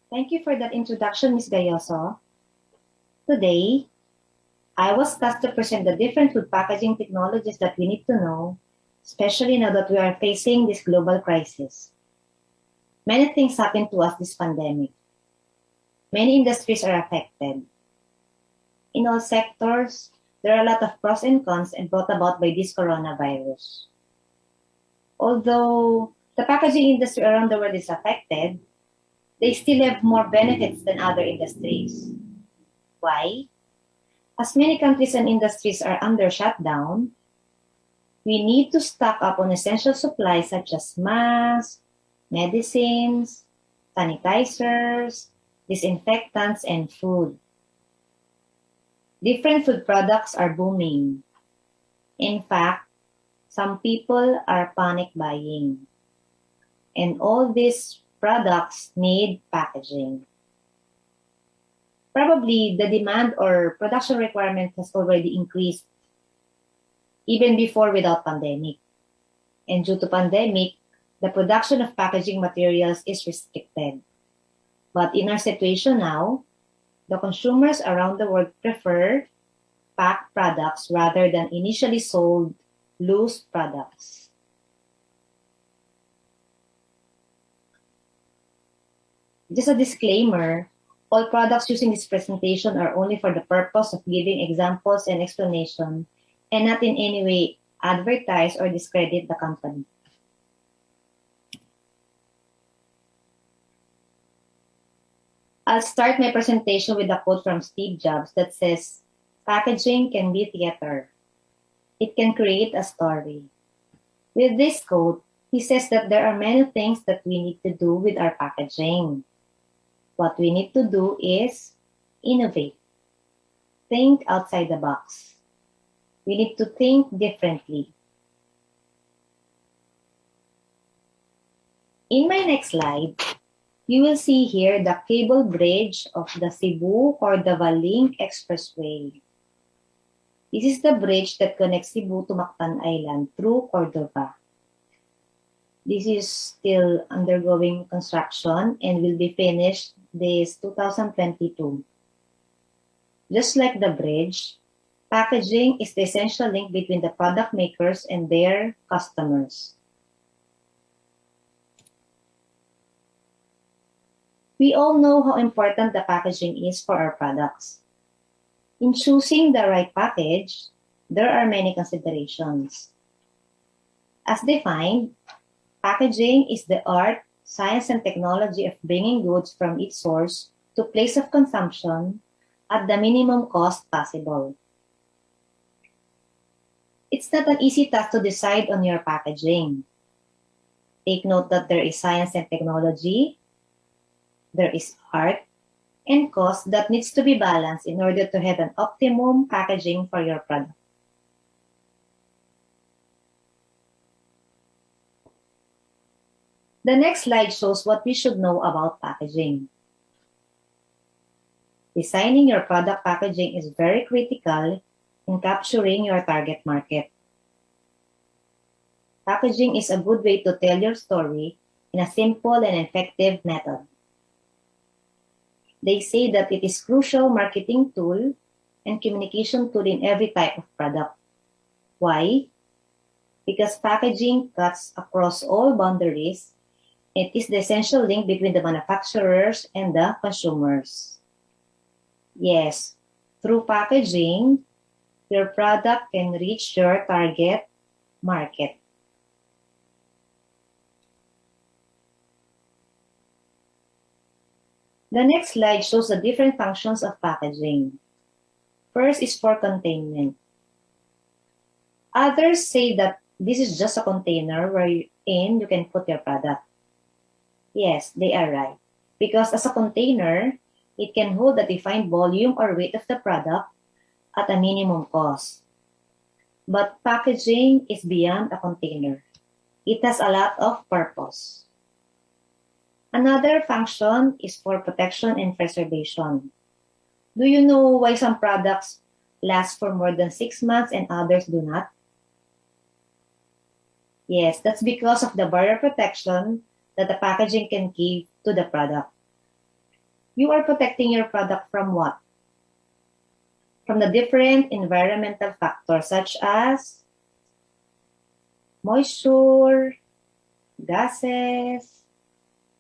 Thank you for that introduction, Ms. Gayoso. Today, I was tasked to present the different food packaging technologies that we need to know, especially now that we are facing this global crisis. Many things happen to us this pandemic. Many industries are affected. In all sectors, there are a lot of pros and cons and brought about by this coronavirus. Although the packaging industry around the world is affected, they still have more benefits than other industries. Why? As many countries and industries are under shutdown, we need to stock up on essential supplies such as masks, medicines, sanitizers, disinfectants, and food. Different food products are booming. In fact, some people are panic buying. And all these products need packaging. Probably the demand or production requirement has already increased even before without pandemic. And due to pandemic, the production of packaging materials is restricted. But in our situation now, the consumers around the world prefer packed products rather than initially sold loose products. Just a disclaimer, all products using this presentation are only for the purpose of giving examples and explanation and not in any way advertise or discredit the company. I'll start my presentation with a quote from Steve Jobs that says, "Packaging can be theater. It can create a story." With this quote, he says that there are many things that we need to do with our packaging. What we need to do is innovate. Think outside the box. We need to think differently. In my next slide, you will see here the cable bridge of the Cebu-Cordova Link Expressway. This is the bridge that connects Cebu to Mactan Island through Cordova. This is still undergoing construction and will be finished this 2022. Just like the bridge, packaging is the essential link between the product makers and their customers. We all know how important the packaging is for our products. In choosing the right package, there are many considerations. As defined, packaging is the art, science, and technology of bringing goods from its source to place of consumption at the minimum cost possible. It's not an easy task to decide on your packaging. Take note that there is science and technology, there is art, and cost that needs to be balanced in order to have an optimum packaging for your product. The next slide shows what we should know about packaging. Designing your product packaging is very critical in capturing your target market. Packaging is a good way to tell your story in a simple and effective method. They say that it is a crucial marketing tool and communication tool in every type of product. Why? Because packaging cuts across all boundaries. It is the essential link between the manufacturers and the consumers. Yes, through packaging, your product can reach your target market. The next slide shows the different functions of packaging. First is for containment. Others say that this is just a container wherein you can put your product. Yes, they are right. Because as a container, it can hold a defined volume or weight of the product at a minimum cost. But packaging is beyond a container. It has a lot of purpose. Another function is for protection and preservation. Do you know why some products last for more than 6 months and others do not? Yes, that's because of the barrier protection that the packaging can give to the product. You are protecting your product from what? From the different environmental factors such as moisture, gases,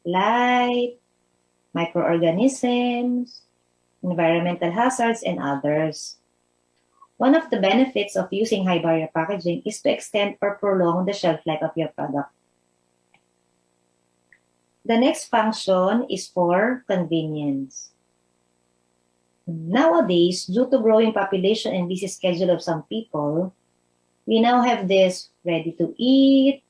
light, microorganisms, environmental hazards, and others. One of the benefits of using high barrier packaging is to extend or prolong the shelf life of your product. The next function is for convenience. Nowadays, due to growing population and busy schedule of some people, we now have this ready to eat,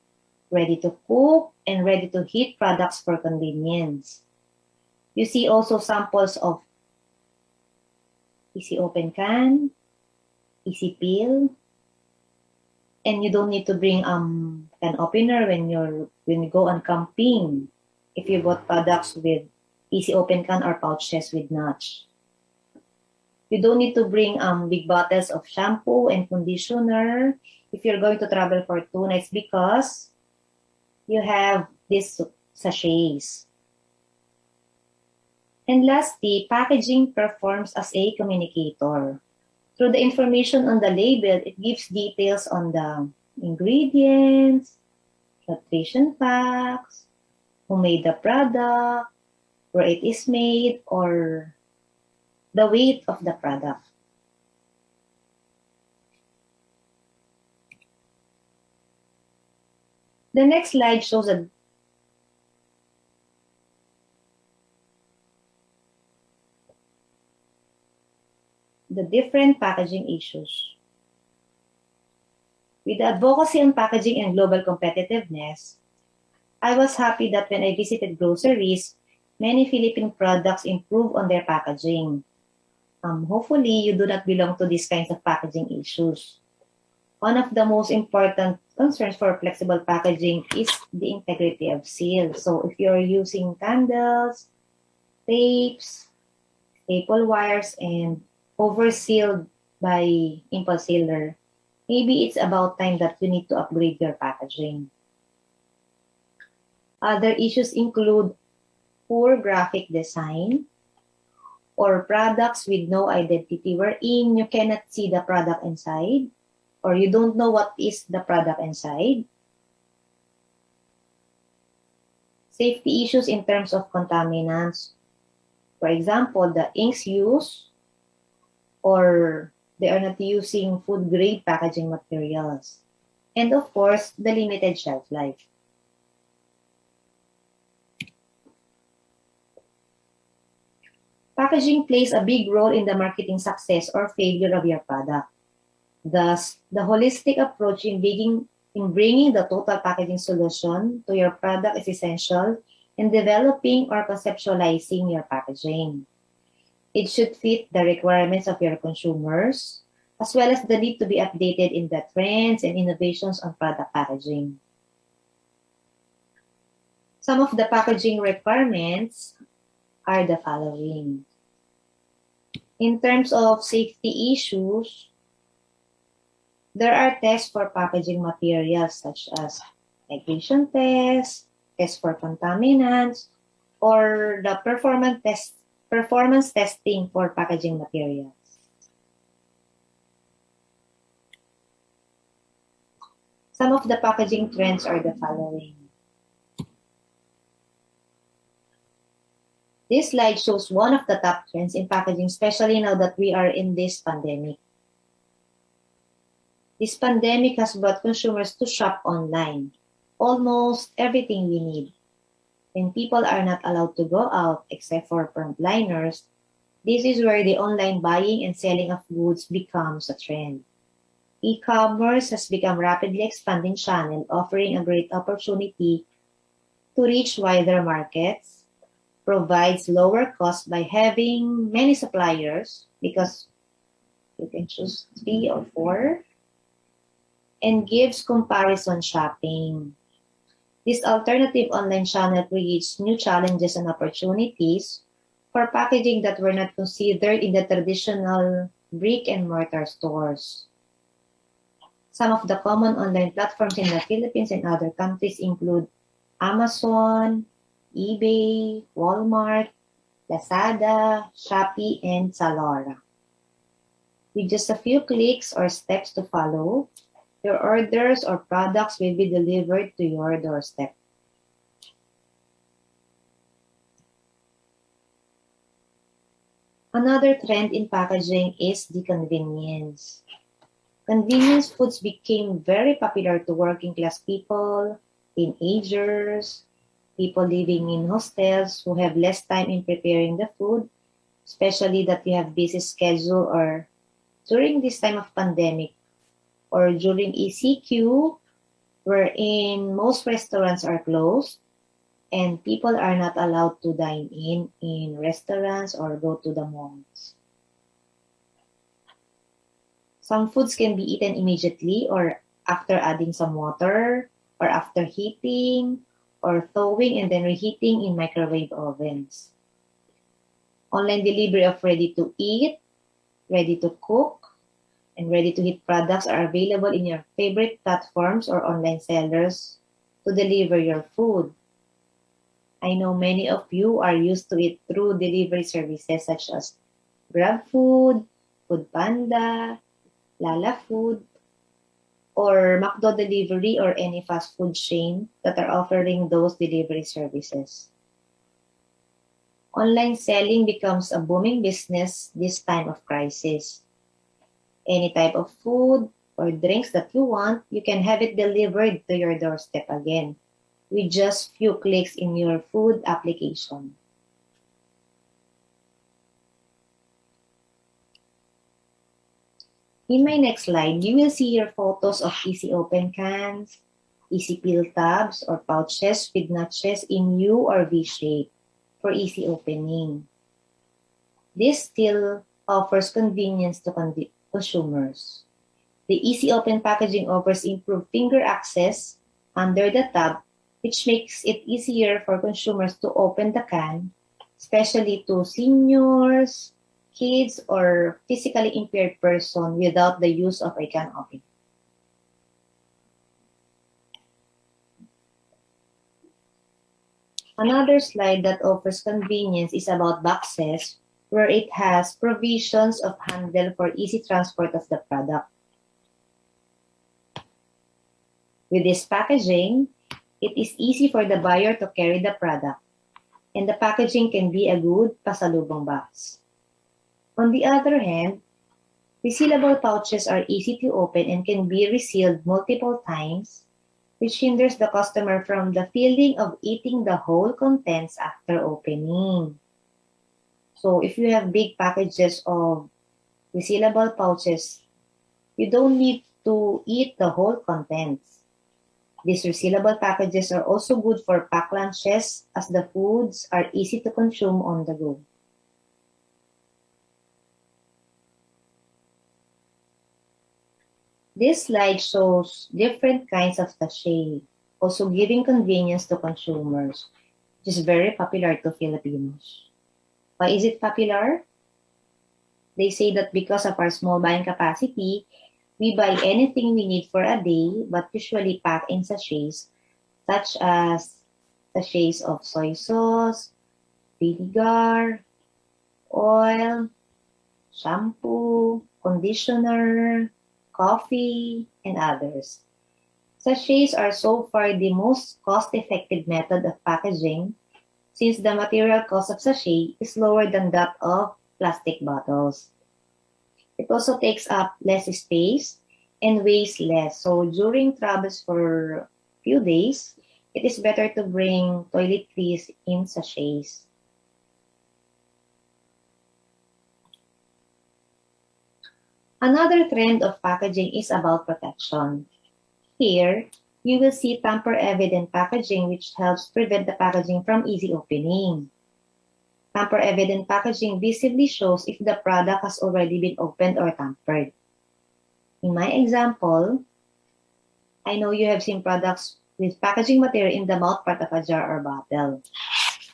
ready to cook, and ready to heat products for convenience. You see also samples of easy open can, easy peel, and you don't need to bring an opener when you go on camping if you bought products with easy open can or pouches with notch. You don't need to bring big bottles of shampoo and conditioner if you're going to travel for 2 nights because you have these sachets. And lastly, packaging performs as a communicator. Through the information on the label, it gives details on the ingredients, nutrition facts, who made the product, where it is made, or the weight of the product. The next slide shows the different packaging issues. With the advocacy on packaging and global competitiveness, I was happy that when I visited groceries, many Philippine products improve on their packaging. Hopefully, you do not belong to these kinds of packaging issues. One of the most important concerns for flexible packaging is the integrity of seal. So if you're using candles, tapes, staple wires, and oversealed by impulse sealer, maybe it's about time that you need to upgrade your packaging. Other issues include poor graphic design or products with no identity wherein you cannot see the product inside or you don't know what is the product inside. Safety issues in terms of contaminants. For example, the inks used or they are not using food-grade packaging materials. And of course, the limited shelf life. Packaging plays a big role in the marketing success or failure of your product. Thus, the holistic approach in bringing the total packaging solution to your product is essential in developing or conceptualizing your packaging. It should fit the requirements of your consumers, as well as the need to be updated in the trends and innovations on product packaging. Some of the packaging requirements are the following. In terms of safety issues, there are tests for packaging materials such as migration tests, tests for contaminants, or the performance testing for packaging materials. Some of the packaging trends are the following. This slide shows one of the top trends in packaging, especially now that we are in this pandemic. This pandemic has brought consumers to shop online. Almost everything we need. When people are not allowed to go out except for frontliners, this is where the online buying and selling of goods becomes a trend. E-commerce has become a rapidly expanding channel, offering a great opportunity to reach wider markets, provides lower cost by having many suppliers because you can choose 3 or 4, and gives comparison shopping. This alternative online channel creates new challenges and opportunities for packaging that were not considered in the traditional brick-and-mortar stores. Some of the common online platforms in the Philippines and other countries include Amazon, eBay, Walmart, Lazada, Shopee, and Zalora. With just a few clicks or steps to follow, your orders or products will be delivered to your doorstep. Another trend in packaging is the convenience. Convenience foods became very popular to working class people, teenagers, people living in hostels who have less time in preparing the food, especially that you have busy schedule or during this time of pandemic or during ECQ, wherein most restaurants are closed and people are not allowed to dine in restaurants or go to the malls. Some foods can be eaten immediately or after adding some water or after heating or thawing and then reheating in microwave ovens. Online delivery of ready-to-eat, ready-to-cook, and ready-to-eat products are available in your favorite platforms or online sellers to deliver your food. I know many of you are used to it through delivery services such as GrabFood, Foodpanda, Lala Food, or McDo Delivery or any fast food chain that are offering those delivery services. Online selling becomes a booming business this time of crisis. Any type of food or drinks that you want, you can have it delivered to your doorstep again with just few clicks in your food application. In my next slide, you will see your photos of easy open cans, easy peel tabs or pouches with notches in U or V shape for easy opening. This still offers convenience to consumers. The easy open packaging offers improved finger access under the tab, which makes it easier for consumers to open the can, especially to seniors, kids, or physically impaired person without the use of a can opener. Another slide that offers convenience is about boxes, where it has provisions of handle for easy transport of the product. With this packaging, it is easy for the buyer to carry the product, and the packaging can be a good pasalubong box. On the other hand, resealable pouches are easy to open and can be resealed multiple times, which hinders the customer from the feeling of eating the whole contents after opening. So if you have big packages of resealable pouches, you don't need to eat the whole contents. These resealable packages are also good for pack lunches as the foods are easy to consume on the go. This slide shows different kinds of sachet, also giving convenience to consumers, which is very popular to Filipinos. Why is it popular? They say that because of our small buying capacity, we buy anything we need for a day, but usually pack in sachets, such as sachets of soy sauce, vinegar, oil, shampoo, conditioner, coffee, and others. Sachets are so far the most cost-effective method of packaging since the material cost of sachet is lower than that of plastic bottles. It also takes up less space and weighs less. So during travels for a few days, it is better to bring toiletries in sachets. Another trend of packaging is about protection. Here, you will see tamper-evident packaging which helps prevent the packaging from easy opening. Tamper-evident packaging visibly shows if the product has already been opened or tampered. In my example, I know you have seen products with packaging material in the mouth part of a jar or bottle.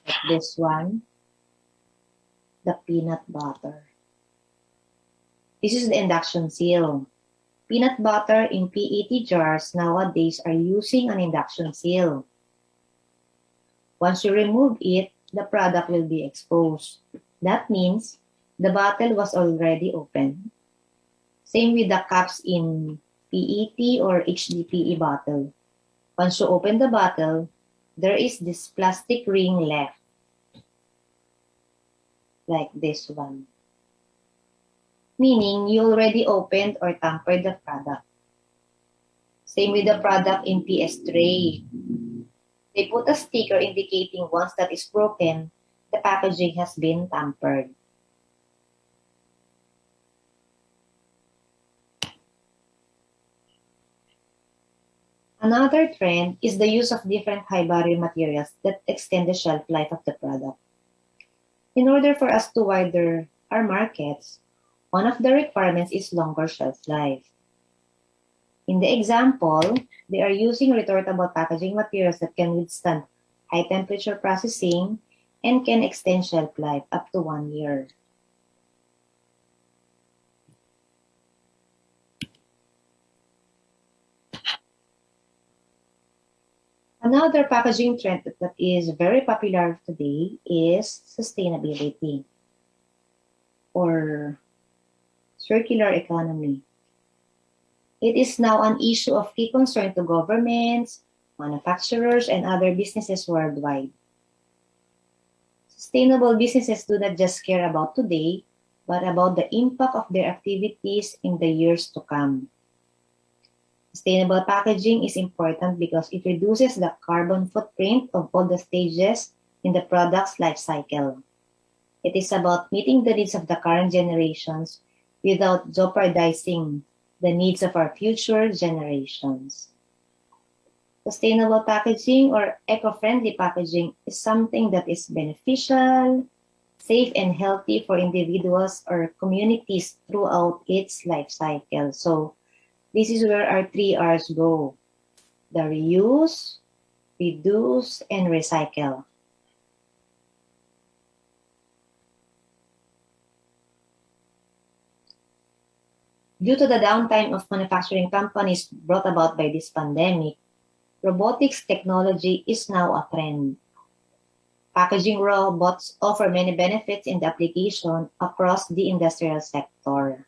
Like this one, the peanut butter. This is the induction seal. Peanut butter in PET jars nowadays are using an induction seal. Once you remove it, the product will be exposed. That means the bottle was already open. Same with the caps in PET or HDPE bottle. Once you open the bottle, there is this plastic ring left, like this one. Meaning, you already opened or tampered the product. Same with the product in PS tray. They put a sticker indicating once that is broken, the packaging has been tampered. Another trend is the use of different high-barrier materials that extend the shelf life of the product. In order for us to widen our markets, one of the requirements is longer shelf life. In the example, they are using retortable packaging materials that can withstand high temperature processing and can extend shelf life up to 1 year. Another packaging trend that is very popular today is sustainability or circular economy. It is now an issue of key concern to governments, manufacturers, and other businesses worldwide. Sustainable businesses do not just care about today, but about the impact of their activities in the years to come. Sustainable packaging is important because it reduces the carbon footprint of all the stages in the product's life cycle. It is about meeting the needs of the current generations without jeopardizing the needs of our future generations. Sustainable packaging or eco-friendly packaging is something that is beneficial, safe, and healthy for individuals or communities throughout its life cycle. So, this is where our 3 R's go: the reuse, reduce, and recycle. Due to the downtime of manufacturing companies brought about by this pandemic, robotics technology is now a trend. Packaging robots offer many benefits in the application across the industrial sector.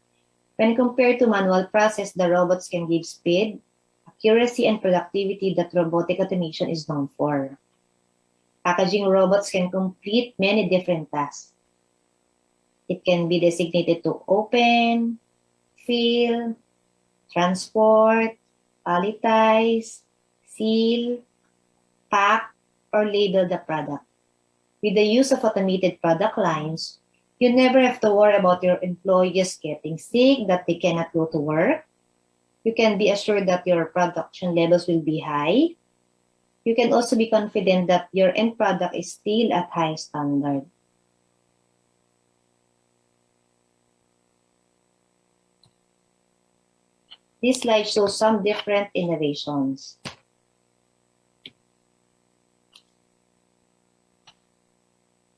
When compared to manual process, the robots can give speed, accuracy, and productivity that robotic automation is known for. Packaging robots can complete many different tasks. It can be designated to open, fill, transport, palletize, seal, pack, or label the product. With the use of automated product lines, you never have to worry about your employees getting sick, that they cannot go to work. You can be assured that your production levels will be high. You can also be confident that your end product is still at high standard. This slide shows some different innovations.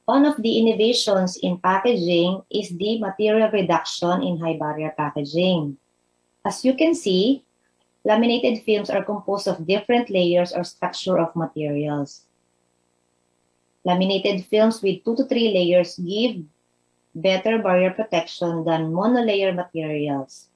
One of the innovations in packaging is the material reduction in high barrier packaging. As you can see, laminated films are composed of different layers or structure of materials. Laminated films with 2 to 3 layers give better barrier protection than monolayer materials.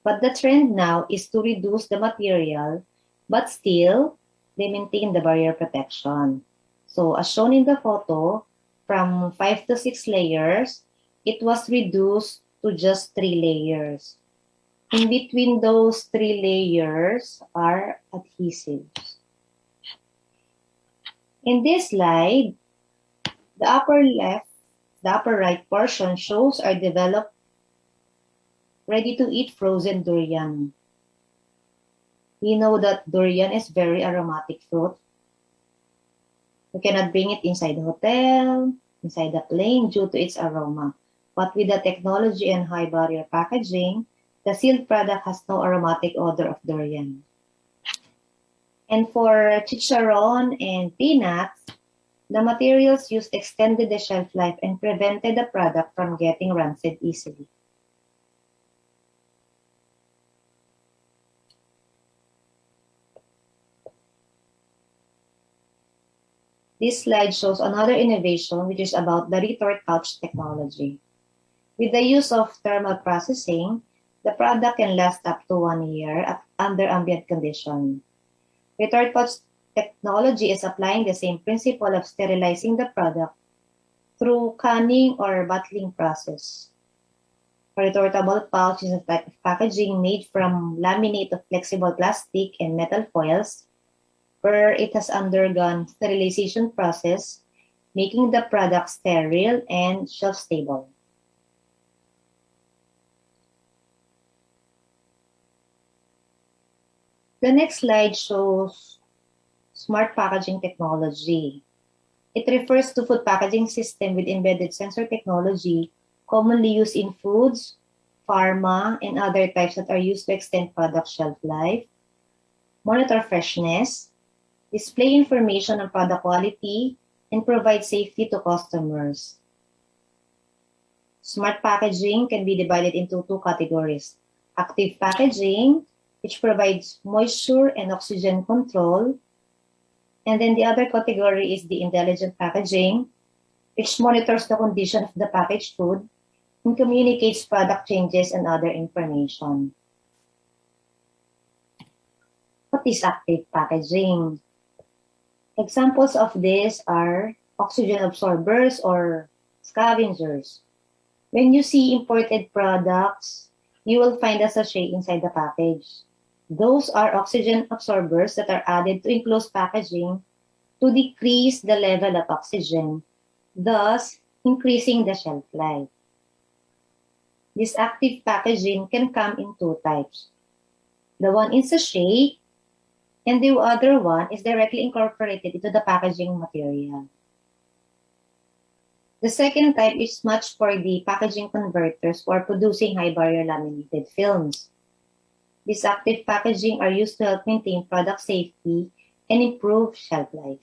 But the trend now is to reduce the material, but still, they maintain the barrier protection. So, as shown in the photo, from 5 to 6 layers, it was reduced to just 3 layers. In between those 3 layers are adhesives. In this slide, the upper left, the upper right portion shows our developed ready-to-eat frozen durian. We know that durian is very aromatic fruit. You cannot bring it inside the hotel, inside the plane due to its aroma. But with the technology and high barrier packaging, the sealed product has no aromatic odor of durian. And for chicharron and peanuts, the materials used extended the shelf life and prevented the product from getting rancid easily. This slide shows another innovation, which is about the retort pouch technology. With the use of thermal processing, the product can last up to 1 year under ambient condition. Retort pouch technology is applying the same principle of sterilizing the product through canning or bottling process. A retortable pouch is a type of packaging made from laminate of flexible plastic and metal foils, where it has undergone sterilization process, making the product sterile and shelf-stable. The next slide shows smart packaging technology. It refers to food packaging system with embedded sensor technology commonly used in foods, pharma, and other types that are used to extend product shelf life, monitor freshness, display information on product quality, and provide safety to customers. Smart packaging can be divided into two categories. Active packaging, which provides moisture and oxygen control. And then the other category is the intelligent packaging, which monitors the condition of the packaged food and communicates product changes and other information. What is active packaging? Examples of this are oxygen absorbers or scavengers. When you see imported products, you will find a sachet inside the package. Those are oxygen absorbers that are added to enclosed packaging to decrease the level of oxygen, thus increasing the shelf life. This active packaging can come in two types. The one in sachet, and the other one is directly incorporated into the packaging material. The second type is much for the packaging converters who are producing high barrier laminated films. These active packaging are used to help maintain product safety and improve shelf life.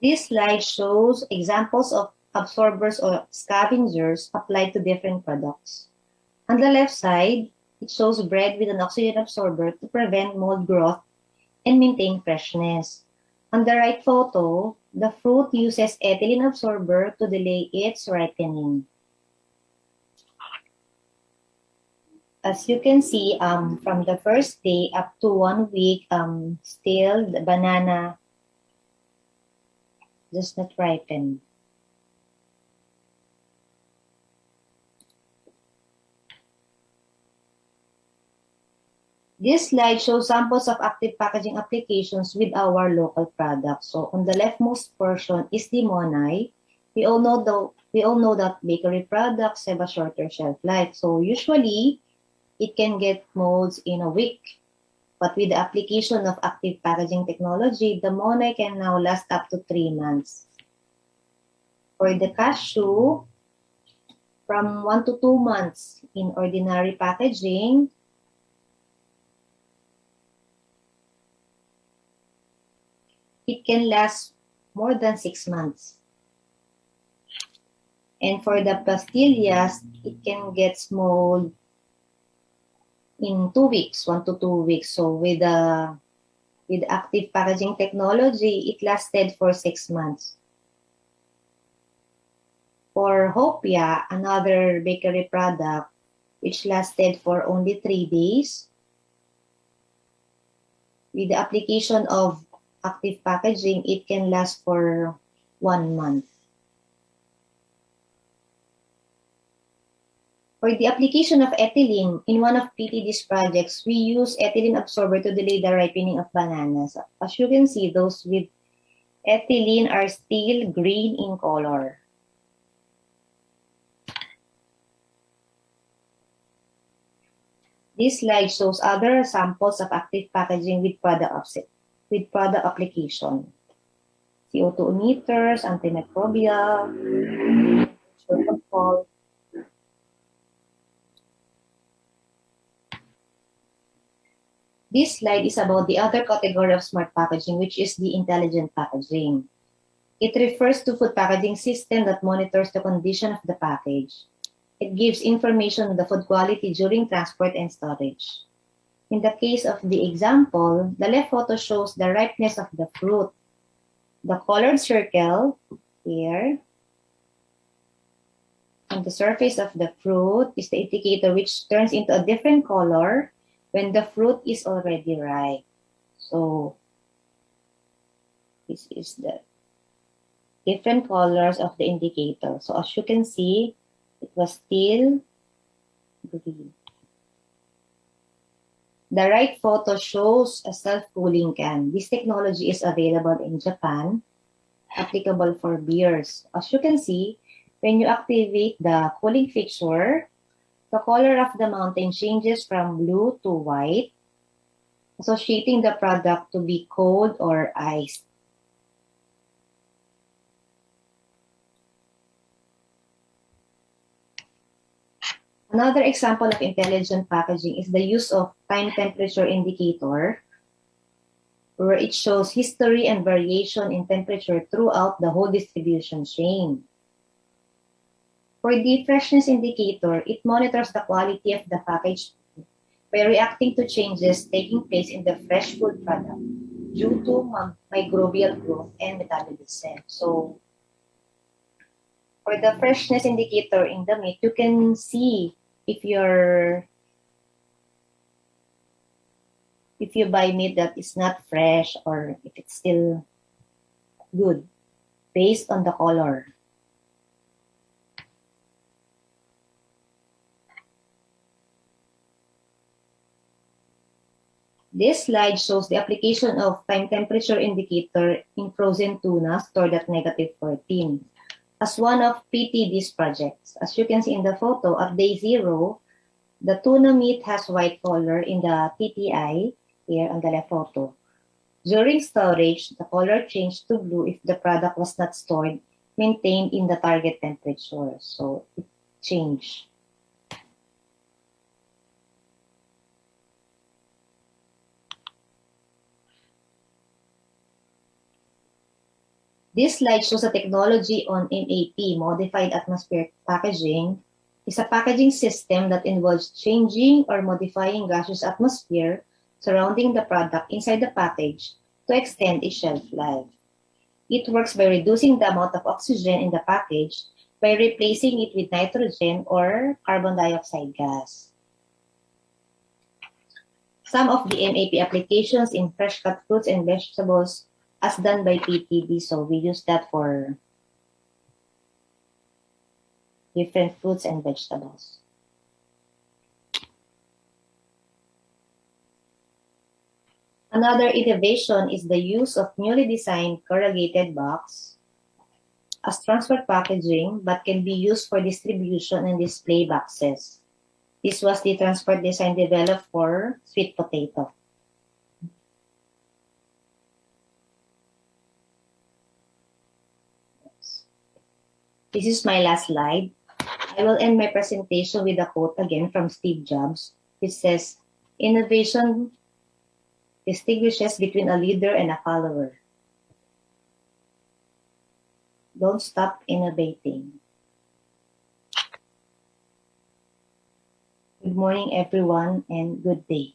This slide shows examples of absorbers or scavengers applied to different products. On the left side, it shows bread with an oxygen absorber to prevent mold growth and maintain freshness. On the right photo, the fruit uses ethylene absorber to delay its ripening. As you can see, from the first day up to 1 week, still the banana does not ripen. This slide shows samples of active packaging applications with our local products. So on the leftmost portion is the monai. We all know that bakery products have a shorter shelf life. So usually it can get molds in a week. But with the application of active packaging technology, the monai can now last up to 3 months. For the cashew, from 1 to 2 months in ordinary packaging, it can last more than 6 months. And for the pastillas, it can get mold in 2 weeks, 1 to 2 weeks. So with active packaging technology, it lasted for 6 months. For hopia, another bakery product, which lasted for only 3 days, with the application of active packaging, it can last for 1 month. For the application of ethylene, in one of PTD's projects, we use ethylene absorber to delay the ripening of bananas. As you can see, those with ethylene are still green in color. This slide shows other samples of active packaging with product application. CO2 emitters, antimicrobial, control. This slide is about the other category of smart packaging, which is the intelligent packaging. It refers to food packaging system that monitors the condition of the package. It gives information on the food quality during transport and storage. In the case of the example, the left photo shows the ripeness of the fruit. The colored circle here on the surface of the fruit is the indicator which turns into a different color when the fruit is already ripe. So this is the different colors of the indicator. So as you can see, it was still green. The right photo shows a self-cooling can. This technology is available in Japan, applicable for beers. As you can see, when you activate the cooling fixture, the color of the mountain changes from blue to white, associating the product to be cold or iced. Another example of intelligent packaging is the use of time temperature indicator, where it shows history and variation in temperature throughout the whole distribution chain. For the freshness indicator, it monitors the quality of the packaged food by reacting to changes taking place in the fresh food product due to microbial growth and metabolism. So, for the freshness indicator in the meat, you can see if you buy meat that is not fresh or if it's still good based on the color. This slide shows the application of time temperature indicator in frozen tuna stored at -14 as one of PTD's projects. As you can see in the photo, at day 0, the tuna meat has white color in the TTI, here on the left photo. During storage, the color changed to blue if the product was not stored, maintained in the target temperature. So it changed. This slide shows a technology on MAP, modified atmospheric packaging. Is a packaging system that involves changing or modifying gaseous atmosphere surrounding the product inside the package to extend its shelf life. It works by reducing the amount of oxygen in the package by replacing it with nitrogen or carbon dioxide gas. Some of the MAP applications in fresh cut fruits and vegetables as done by PTD, so we use that for different fruits and vegetables. Another innovation is the use of newly designed corrugated box as transport packaging, but can be used for distribution and display boxes. This was the transport design developed for sweet potato. This is my last slide. I will end my presentation with a quote again from Steve Jobs, which says, "Innovation distinguishes between a leader and a follower. Don't stop innovating." Good morning, everyone, and good day.